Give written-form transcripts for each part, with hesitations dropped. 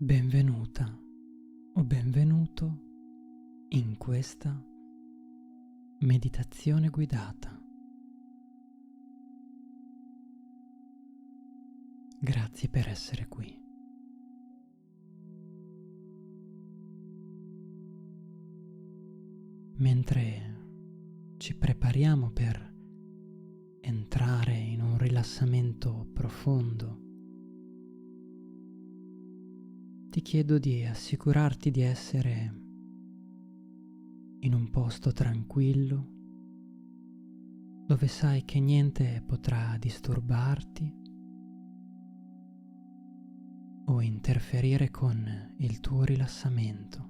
Benvenuta o benvenuto in questa meditazione guidata. Grazie per essere qui. Mentre ci prepariamo per entrare in un rilassamento profondo, ti chiedo di assicurarti di essere in un posto tranquillo, dove sai che niente potrà disturbarti o interferire con il tuo rilassamento.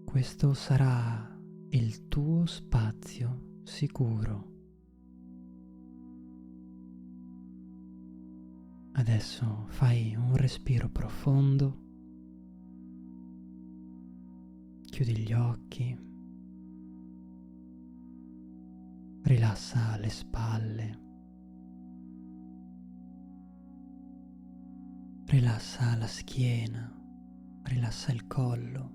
Questo sarà il tuo spazio sicuro. Adesso fai un respiro profondo, chiudi gli occhi, rilassa le spalle, rilassa la schiena, rilassa il collo.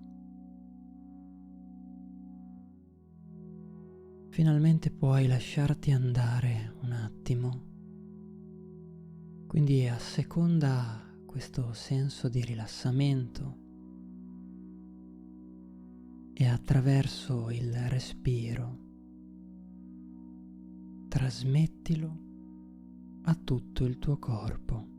Finalmente puoi lasciarti andare un attimo. Quindi asseconda questo senso di rilassamento e attraverso il respiro trasmettilo a tutto il tuo corpo.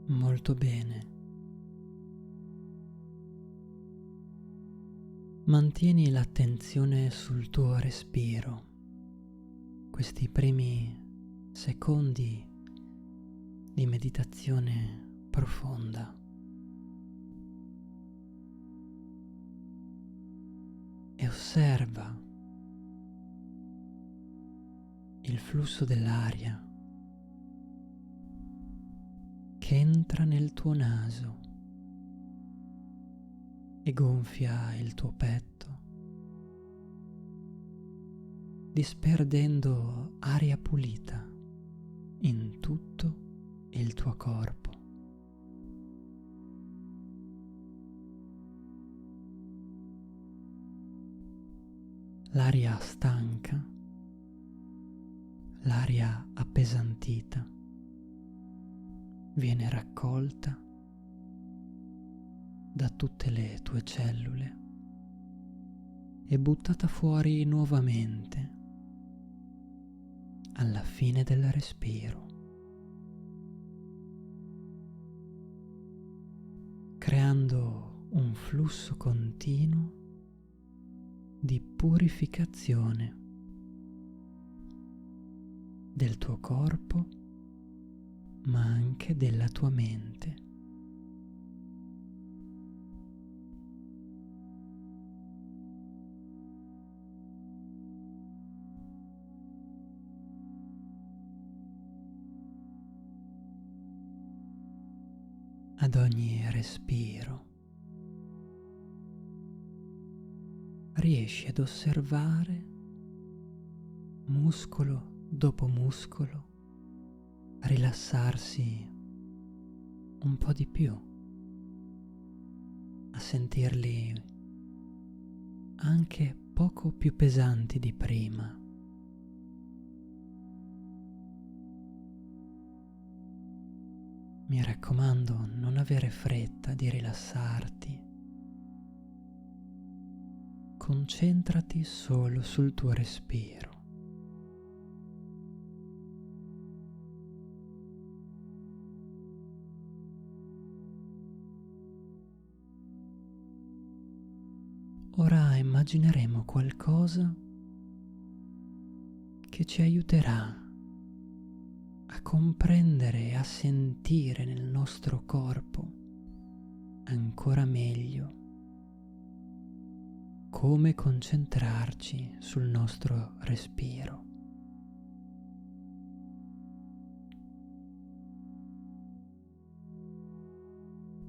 Molto bene. Mantieni l'attenzione sul tuo respiro, questi primi secondi di meditazione profonda. E osserva il flusso dell'aria che entra nel tuo naso e gonfia il tuo petto, disperdendo aria pulita in tutto il tuo corpo. L'aria stanca, l'aria appesantita, viene raccolta da tutte le tue cellule e buttata fuori nuovamente alla fine del respiro, creando un flusso continuo di purificazione del tuo corpo, ma anche della tua mente. Ad ogni respiro riesci ad osservare muscolo dopo muscolo rilassarsi un po' di più, a sentirli anche poco più pesanti di prima. Mi raccomando, non avere fretta di rilassarti. Concentrati solo sul tuo respiro. Ora immagineremo qualcosa che ci aiuterà a comprendere e a sentire nel nostro corpo ancora meglio come concentrarci sul nostro respiro.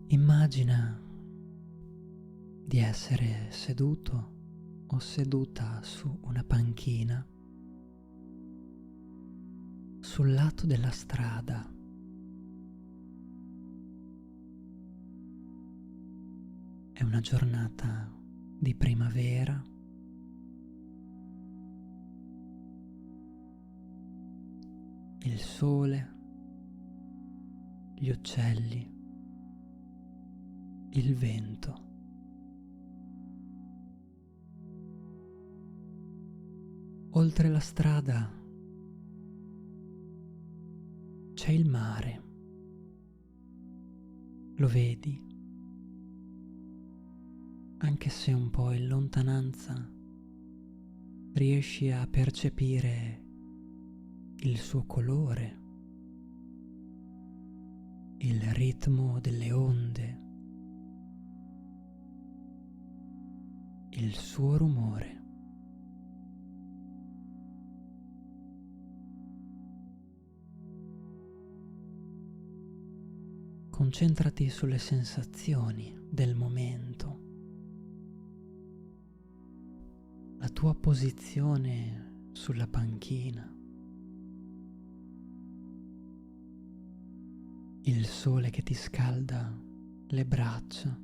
Immagina di essere seduto o seduta su una panchina sul lato della strada. È una giornata di primavera. Il sole, gli uccelli, il vento. Oltre la strada c'è il mare. Lo vedi, anche se un po' in lontananza riesci a percepire il suo colore, il ritmo delle onde, il suo rumore. Concentrati sulle sensazioni del momento, la tua posizione sulla panchina, il sole che ti scalda le braccia,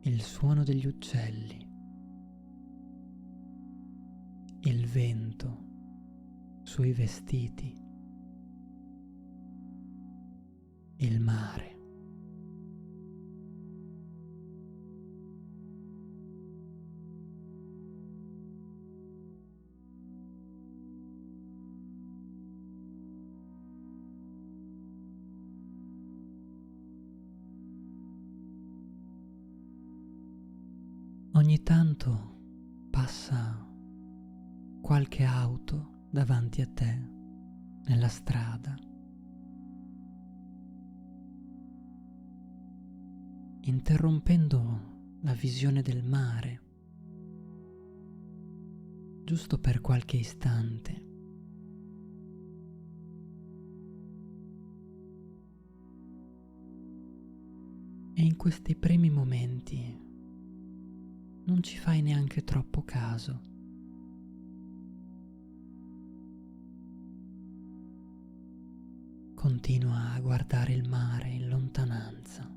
il suono degli uccelli, il vento sui vestiti, il mare. Ogni tanto passa qualche auto davanti a te nella strada, interrompendo la visione del mare, giusto per qualche istante. E in questi primi momenti non ci fai neanche troppo caso. Continua a guardare il mare in lontananza.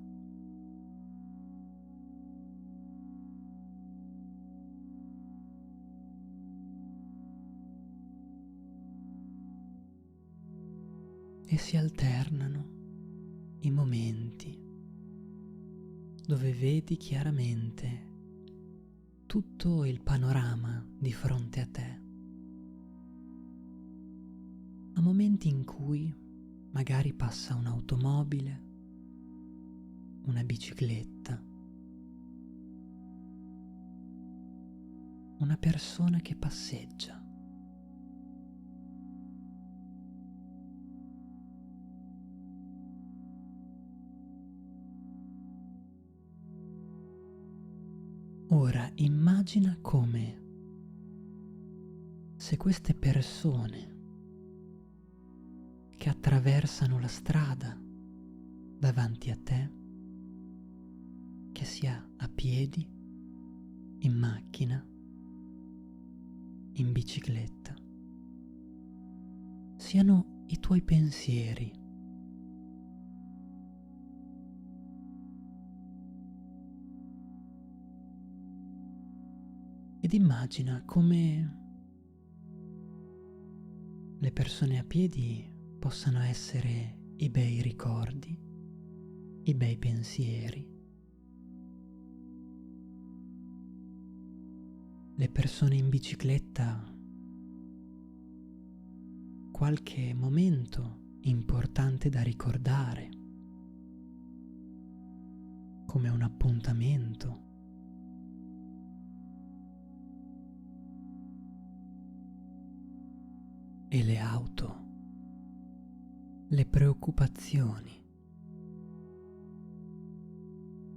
E si alternano i momenti dove vedi chiaramente tutto il panorama di fronte a te, a momenti in cui magari passa un'automobile, una bicicletta, una persona che passeggia. Ora immagina come se queste persone che attraversano la strada davanti a te, che sia a piedi, in macchina, in bicicletta, siano i tuoi pensieri. Ed immagina come le persone a piedi possano essere i bei ricordi, i bei pensieri. Le persone in bicicletta, qualche momento importante da ricordare, come un appuntamento. E le auto, le preoccupazioni,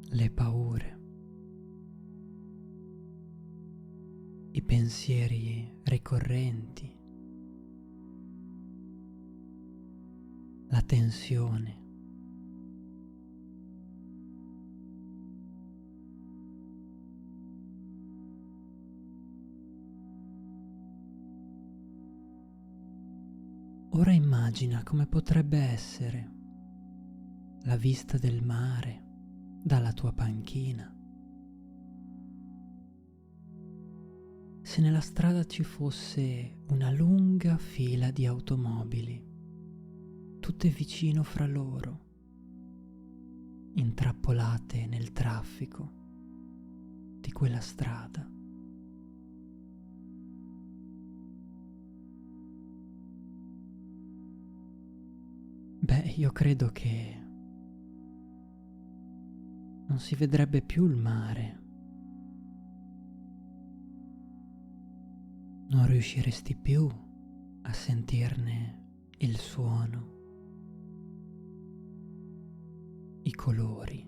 le paure, i pensieri ricorrenti, la tensione. Ora immagina come potrebbe essere la vista del mare dalla tua panchina. Se nella strada ci fosse una lunga fila di automobili, tutte vicino fra loro, intrappolate nel traffico di quella strada. Beh, io credo che non si vedrebbe più il mare. Non riusciresti più a sentirne il suono, i colori.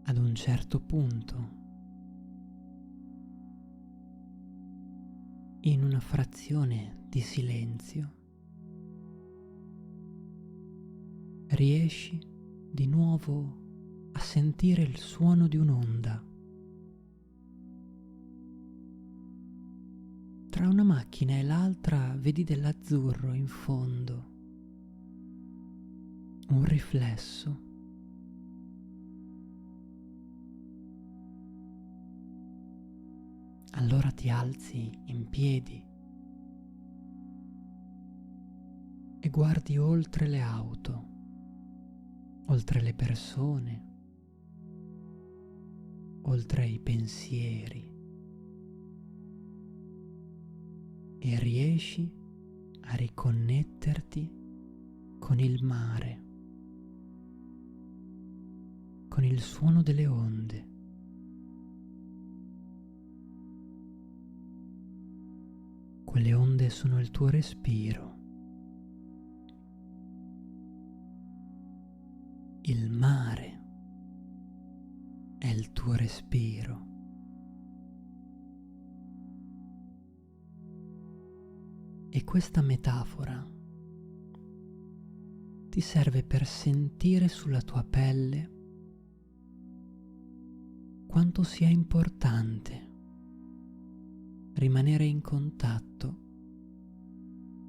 Ad un certo punto, in una frazione di silenzio, riesci di nuovo a sentire il suono di un'onda. Tra una macchina e l'altra vedi dell'azzurro in fondo, un riflesso. Allora ti alzi in piedi e guardi oltre le auto, oltre le persone, oltre i pensieri e riesci a riconnetterti con il mare, con il suono delle onde. Quelle onde sono il tuo respiro. Il mare è il tuo respiro. E questa metafora ti serve per sentire sulla tua pelle quanto sia importante rimanere in contatto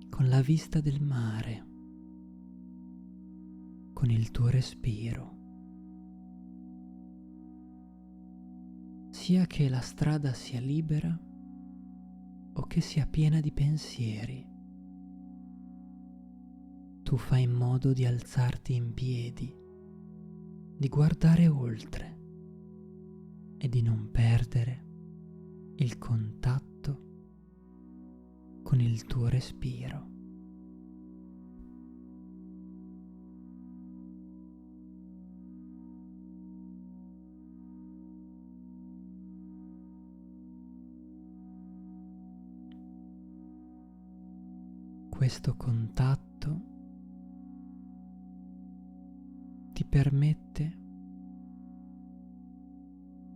con la vista del mare, con il tuo respiro. Sia che la strada sia libera o che sia piena di pensieri, tu fai in modo di alzarti in piedi, di guardare oltre e di non perdere il contatto con il tuo respiro. Questo contatto ti permette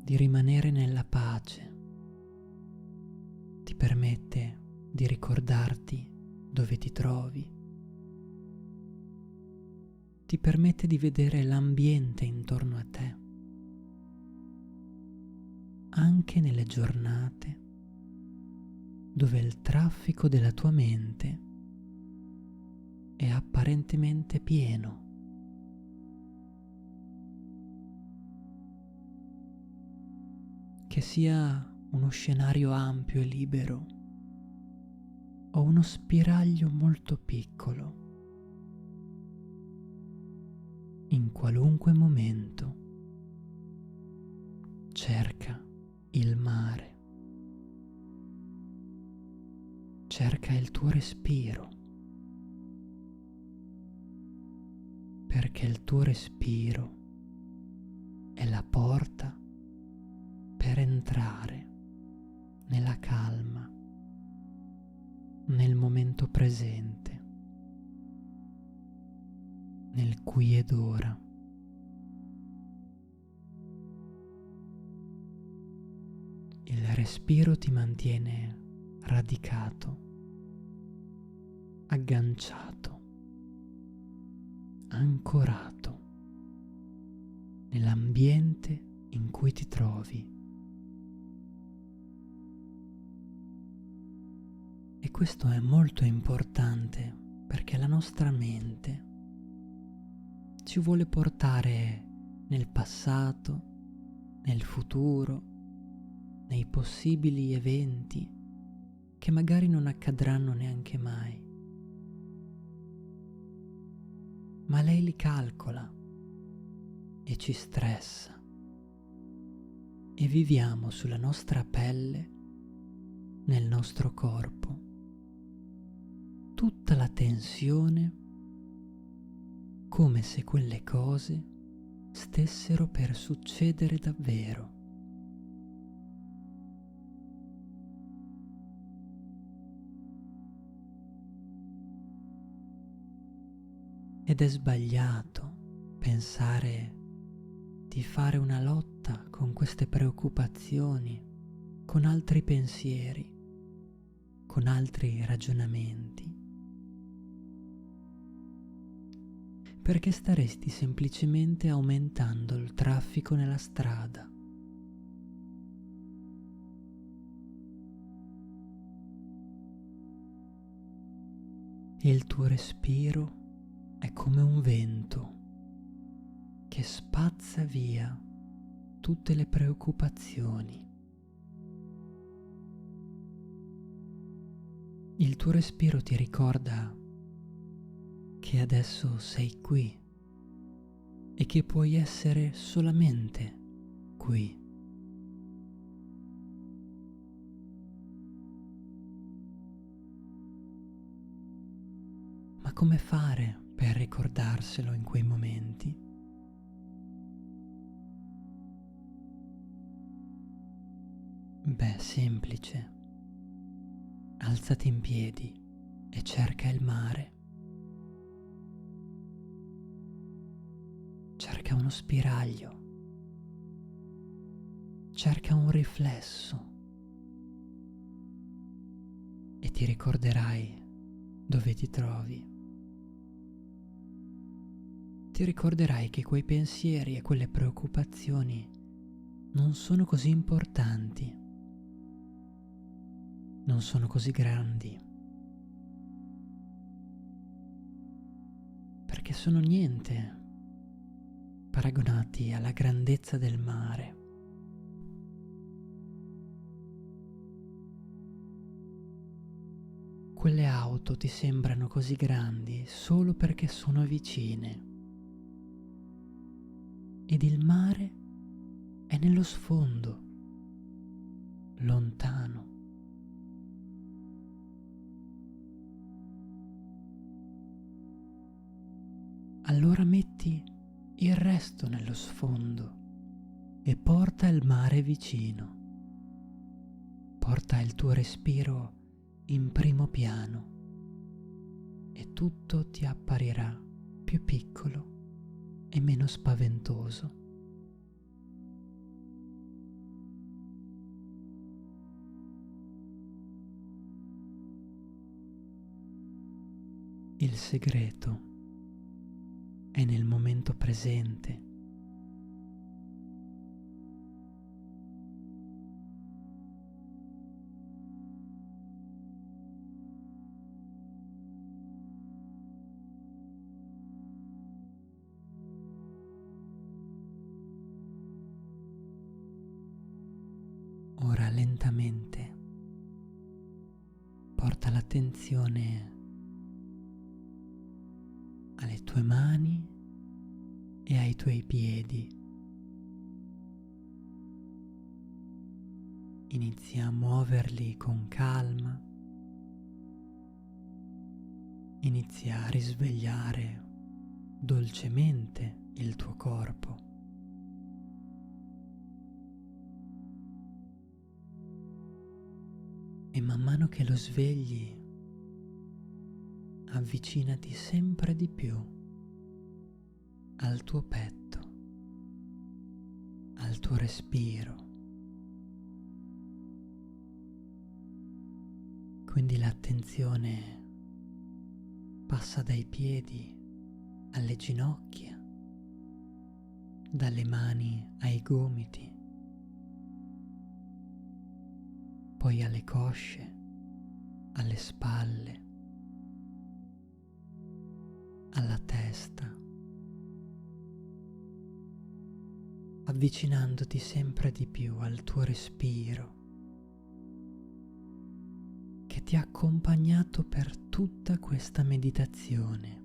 di rimanere nella pace, ti permette di ricordarti dove ti trovi, ti permette di vedere l'ambiente intorno a te, anche nelle giornate dove il traffico della tua mente è apparentemente pieno. Che sia uno scenario ampio e libero o uno spiraglio molto piccolo, in qualunque momento cerca il mare, cerca il tuo respiro, perché il tuo respiro è la porta per entrare nella calma, nel momento presente, nel qui ed ora. Il respiro ti mantiene radicato, agganciato, ancorato nell'ambiente in cui ti trovi. E questo è molto importante perché la nostra mente ci vuole portare nel passato, nel futuro, nei possibili eventi che magari non accadranno neanche mai. Ma lei li calcola e ci stressa e viviamo sulla nostra pelle, nel nostro corpo, tutta la tensione come se quelle cose stessero per succedere davvero. Ed è sbagliato pensare di fare una lotta con queste preoccupazioni, con altri pensieri, con altri ragionamenti, perché staresti semplicemente aumentando il traffico nella strada. E il tuo respiro è come un vento che spazza via tutte le preoccupazioni. Il tuo respiro ti ricorda che adesso sei qui e che puoi essere solamente qui. Ma come fare per ricordarselo in quei momenti? Beh, semplice. Alzati in piedi e cerca il mare. Cerca uno spiraglio. Cerca un riflesso. E ti ricorderai dove ti trovi. Ti ricorderai che quei pensieri e quelle preoccupazioni non sono così importanti, non sono così grandi, perché sono niente paragonati alla grandezza del mare. Quelle auto ti sembrano così grandi solo perché sono vicine. Ed il mare è nello sfondo, lontano. Allora metti il resto nello sfondo e porta il mare vicino. Porta il tuo respiro in primo piano e tutto ti apparirà più piccolo e meno spaventoso. Il segreto è nel momento presente. Ora lentamente porta l'attenzione alle tue mani e ai tuoi piedi. Inizia a muoverli con calma. Inizia a risvegliare dolcemente il tuo corpo. E man mano che lo svegli, avvicinati sempre di più al tuo petto, al tuo respiro. Quindi l'attenzione passa dai piedi alle ginocchia, dalle mani ai gomiti, poi alle cosce, alle spalle, alla testa, avvicinandoti sempre di più al tuo respiro che ti ha accompagnato per tutta questa meditazione.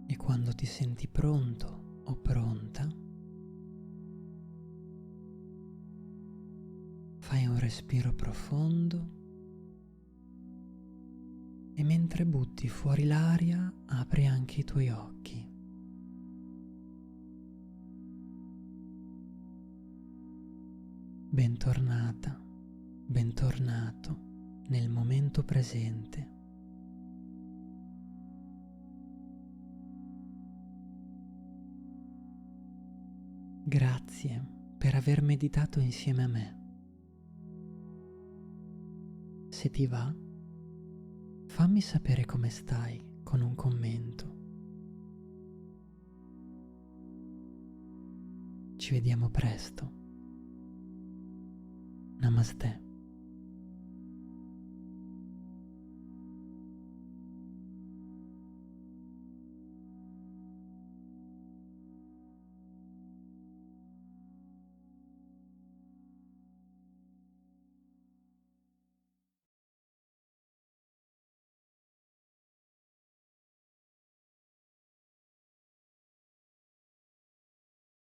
E quando ti senti pronto o pronta, fai un respiro profondo e mentre butti fuori l'aria apri anche i tuoi occhi. Bentornata, bentornato nel momento presente. Grazie per aver meditato insieme a me. Se ti va, fammi sapere come stai con un commento. Ci vediamo presto. Namaste.